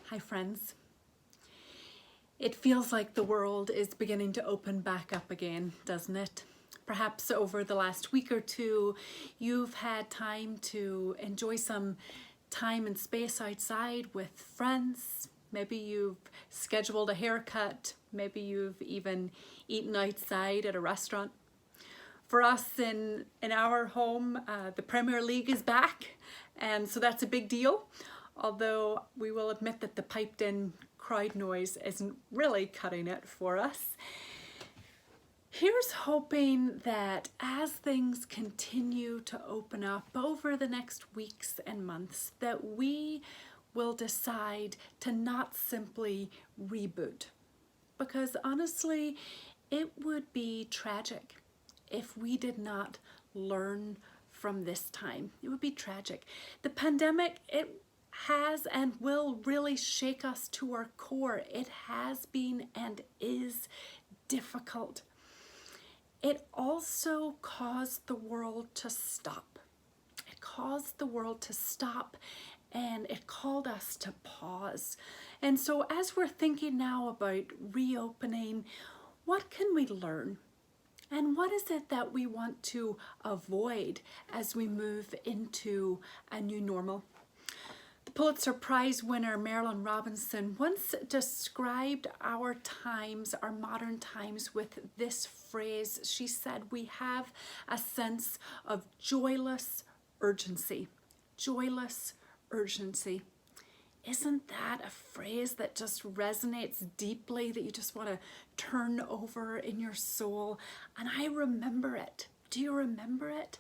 Hi friends. It feels like the world is beginning to open back up again, doesn't it? Perhaps over the last week or two, you've had time to enjoy some time and space outside with friends. Maybe you've scheduled a haircut. Maybe you've even eaten outside at a restaurant. For us in our home, the Premier League is back, and so that's a big deal. Although we will admit that the piped in crowd noise isn't really cutting it for us. Here's hoping that as things continue to open up over the next weeks and months, that we will decide to not simply reboot. Because honestly, it would be tragic if we did not learn from this time. It would be tragic. The pandemic, it has and will really shake us to our core. It has been and is difficult. It also caused the world to stop. It caused the world to stop, and it called us to pause. And so as we're thinking now about reopening, what can we learn? And what is it that we want to avoid as we move into a new normal? The Pulitzer Prize winner Marilyn Robinson once described our times, our modern times, with this phrase. She said, "We have a sense of joyless urgency." Joyless urgency. Isn't that a phrase that just resonates deeply, that you just want to turn over in your soul? And I remember it. Do you remember it?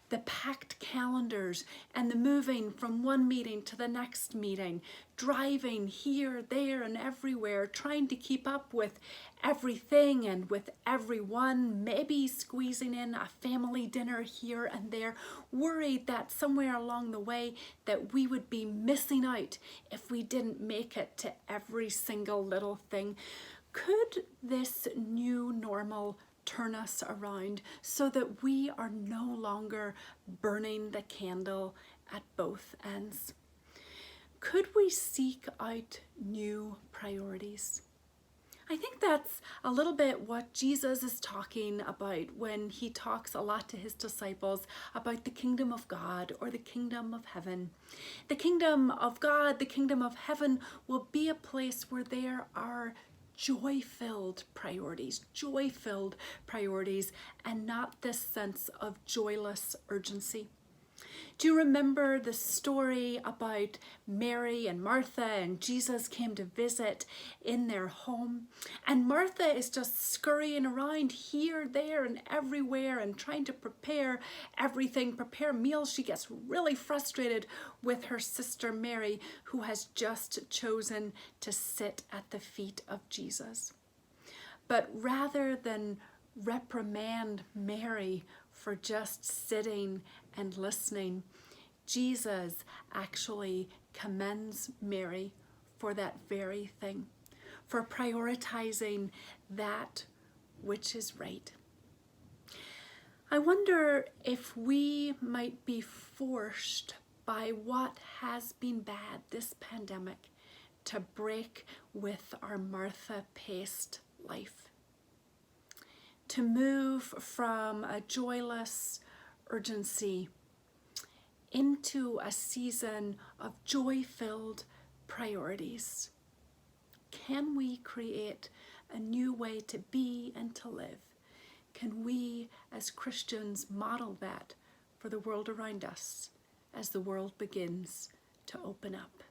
The packed calendars and the moving from one meeting to the next meeting, driving here, there, and everywhere, trying to keep up with everything and with everyone, maybe squeezing in a family dinner here and there, worried that somewhere along the way that we would be missing out if we didn't make it to every single little thing. Could this new normal turn us around so that we are no longer burning the candle at both ends? Could we seek out new priorities? I think that's a little bit what Jesus is talking about when he talks a lot to his disciples about the kingdom of God or the kingdom of heaven. The kingdom of God, the kingdom of heaven will be a place where there are joy-filled priorities, and not this sense of joyless urgency. Do you remember the story about Mary and Martha, and Jesus came to visit in their home? And Martha is just scurrying around here, there, and everywhere and trying to prepare everything, prepare meals. She gets really frustrated with her sister Mary, who has just chosen to sit at the feet of Jesus. But rather than reprimand Mary for just sitting and listening, Jesus actually commends Mary for that very thing, for prioritizing that which is right. I wonder if we might be forced by what has been bad, this pandemic, to break with our Martha-paced life, to move from a joyless urgency into a season of joy-filled priorities. Can we create a new way to be and to live? Can we as Christians model that for the world around us as the world begins to open up?